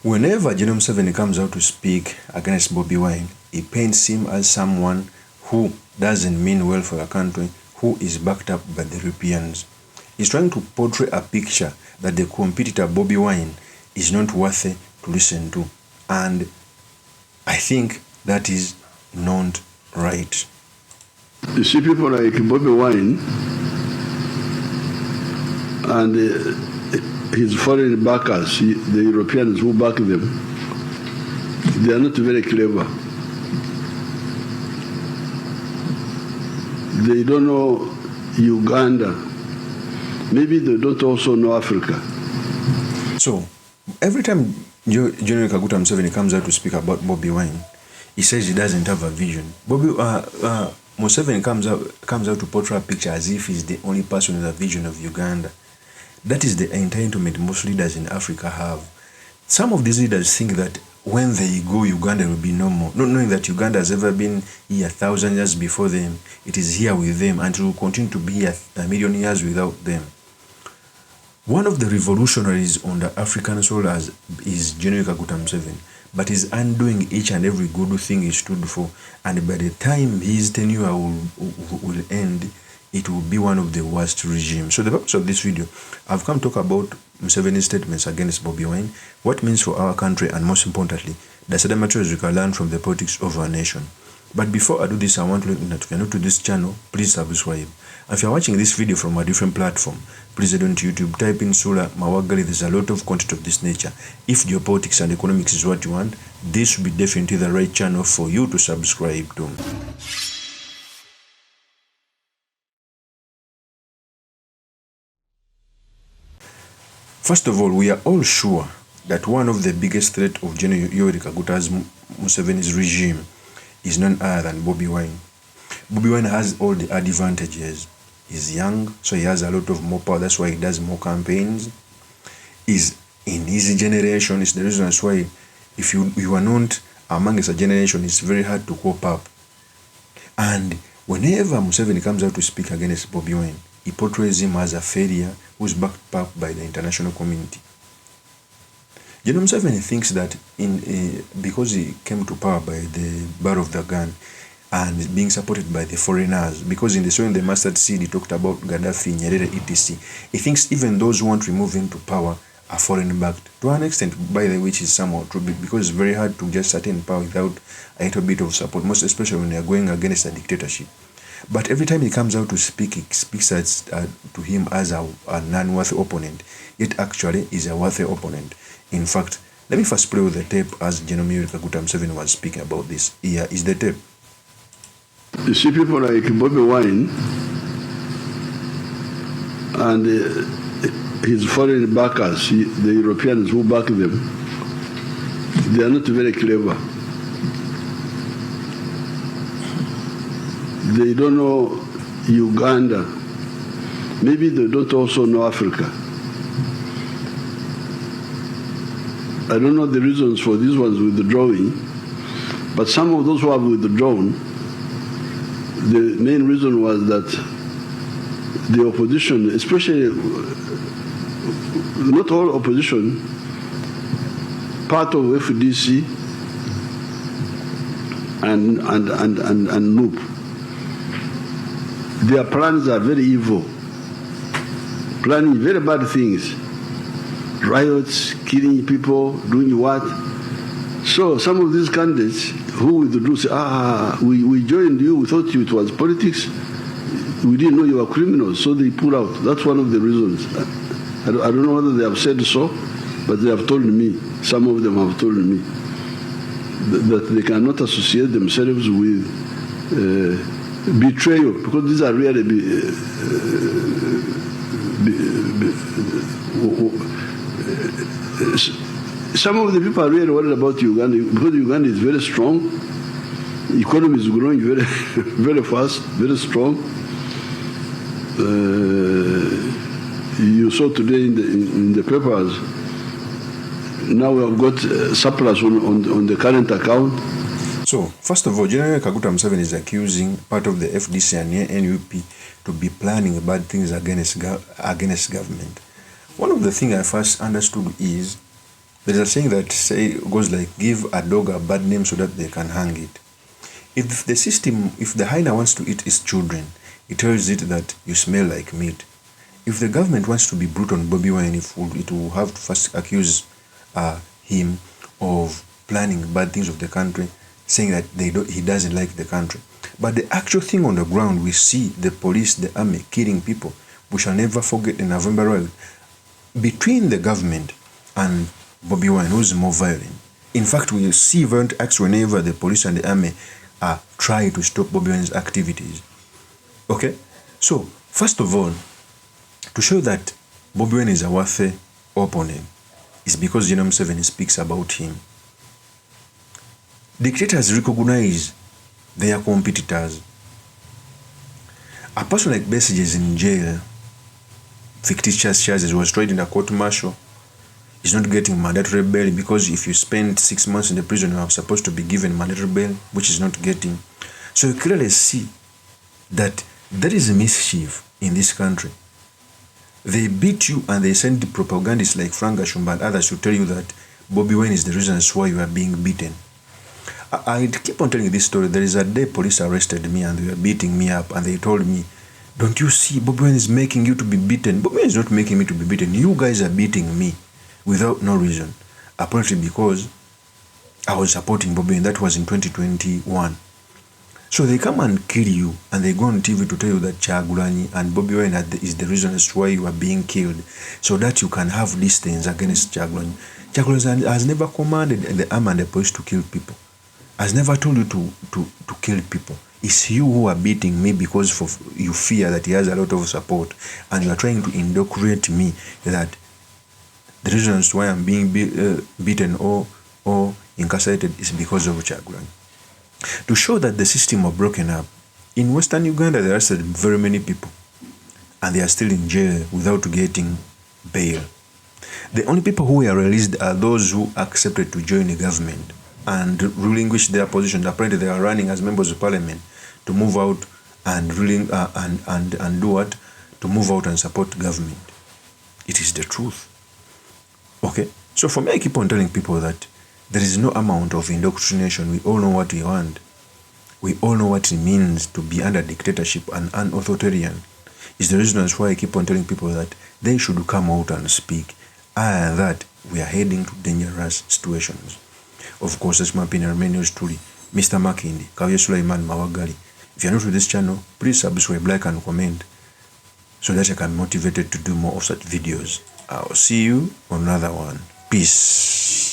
Whenever General Museveni comes out to speak against Bobi Wine, he paints him as someone who doesn't mean well for the country, who is backed up by the Europeans. He's trying to portray a picture that the competitor Bobi Wine is not worthy to listen to. And I think that is not right. You see people like Bobi Wine and his foreign backers, the Europeans who back them, they are not very clever. They don't know Uganda. Maybe they don't also know Africa. So, every time General Kaguta Museveni comes out to speak about Bobi Wine, he says he doesn't have a vision. Museveni comes out to portray a picture as if he's the only person with a vision of Uganda. That is the entitlement most leaders in Africa have. Some of these leaders think that when they go, Uganda will be no more, not knowing that Uganda has ever been here 1,000 years before them. It is here with them and will continue to be here 1,000,000 years without them. One of the revolutionaries on the African soil is General Kaguta Museveni, but is undoing each and every good thing he stood for. And by the time his tenure will end, it will be one of the worst regimes. So the purpose of this video, I've come to talk about Museveni's statements against Bobi Wine, what it means for our country, and most importantly, the certain materials we can learn from the politics of our nation. But before I do this, I want to let you know that if you're new to this channel, please subscribe. And if you're watching this video from a different platform, please head on to YouTube, type in Sula Mawagali. There's a lot of content of this nature. If geopolitics and economics is what you want, this will be definitely the right channel for you to subscribe to. First of all, we are all sure that one of the biggest threats of General Yoweri Kaguta Museveni's regime is none other than Bobi Wine. Bobi Wine has all the advantages. He's young, so he has a lot of more power. That's why he does more campaigns. He's in his generation. It's the reason that's why if you are not amongst a generation, it's very hard to cope up. And whenever Museveni comes out to speak against Bobi Wine, he portrays him as a failure who's backed up by the international community. General Museveni thinks that because he came to power by the bar of the gun and being supported by the foreigners, because in the Sowing the Mustard Seed he talked about Gaddafi, Nyerere, etc. He thinks even those who want to remove him to power are foreign backed. To an extent, by the way, which is somewhat true, because it's very hard to just attain power without a little bit of support, most especially when they are going against a dictatorship. But every time he comes out to speak, he speaks to him as a non-worthy opponent. Yet actually is a worthy opponent. In fact, let me first play with the tape as General Kaguta Museveni was speaking about this. Here is the tape. You see people like Bobi Wine and his foreign backers, the Europeans who back them, they are not very clever. They don't know Uganda. Maybe they don't also know Africa. I don't know the reasons for these ones withdrawing, but some of those who have withdrawn, the main reason was that the opposition, especially not all opposition, part of FDC and NUP, their plans are very evil, planning very bad things, riots, killing people, doing what. So some of these candidates who withdrew say, we joined you, we thought it was politics, we didn't know you were criminals, so they pull out. That's one of the reasons. I don't know whether they have said so, but they have told me, some of them have told me, that they cannot associate themselves with betrayal, because these are really some of the people are really worried about Uganda because Uganda is very strong. The economy is growing very, very fast, very strong. You saw today in the papers. Now we have got surplus on the current account. So, first of all, General Kaguta Museveni is accusing part of the FDC and NUP to be planning bad things against government. One of the things I first understood is There's a saying that goes like, give a dog a bad name so that they can hang it. If the hyena wants to eat its children, it tells it that you smell like meat. If the government wants to be brutal on Bobi Wine, it will have to first accuse him of planning bad things of the country, saying that he doesn't like the country. But the actual thing on the ground, we see the police, the army killing people. We shall never forget the November riot. Between the government and Bobi Wine, who's more violent? In fact, we see violent acts whenever the police and the army try to stop Bobi Wine's activities. Okay? So, first of all, to show that Bobi Wine is a worthy opponent is because General Museveni speaks about him. Dictators recognize their competitors. A person like Besigye is in jail, fictitious charges, was tried in a court martial, is not getting mandatory bail because if you spend 6 months in the prison, you are supposed to be given mandatory bail, which is not getting. So you clearly see that there is a mischief in this country. They beat you and they send propagandists like Frank Gashumba and others to tell you that Bobi Wine is the reason why you are being beaten. I keep on telling you this story. There is a day police arrested me and they were beating me up and they told me, don't you see, Bobi Wine is making you to be beaten. Bobi Wine is not making me to be beaten. You guys are beating me without no reason. Apparently because I was supporting Bobi Wine. That was in 2021. So they come and kill you and they go on TV to tell you that Kyagulanyi and Bobi Wine is the reason as to why you are being killed, so that you can have these things against Kyagulanyi. Kyagulanyi has never commanded the army and the police to kill people. Has never told you to kill people. It's you who are beating me because you fear that he has a lot of support and you are trying to indoctrinate me that the reasons why I'm being beaten or incarcerated is because of Kyagulanyi. To show that the system was broken up, in Western Uganda they arrested very many people and they are still in jail without getting bail. The only people who were released are those who accepted to join the government and relinquish their position. Apparently they are running as members of parliament to move out and do what? To move out and support government. It is the truth. Okay? So for me, I keep on telling people that there is no amount of indoctrination. We all know what we want. We all know what it means to be under dictatorship and unauthoritarian. It's the reason why I keep on telling people that they should come out and speak. That we are heading to dangerous situations. Of course, that's my opinion. Remain yours truly, Mr. Makindi, Kavya Sulaiman Mawagali. If you are new to this channel, please subscribe, like, and comment so that I can be motivated to do more of such videos. I'll see you on another one. Peace.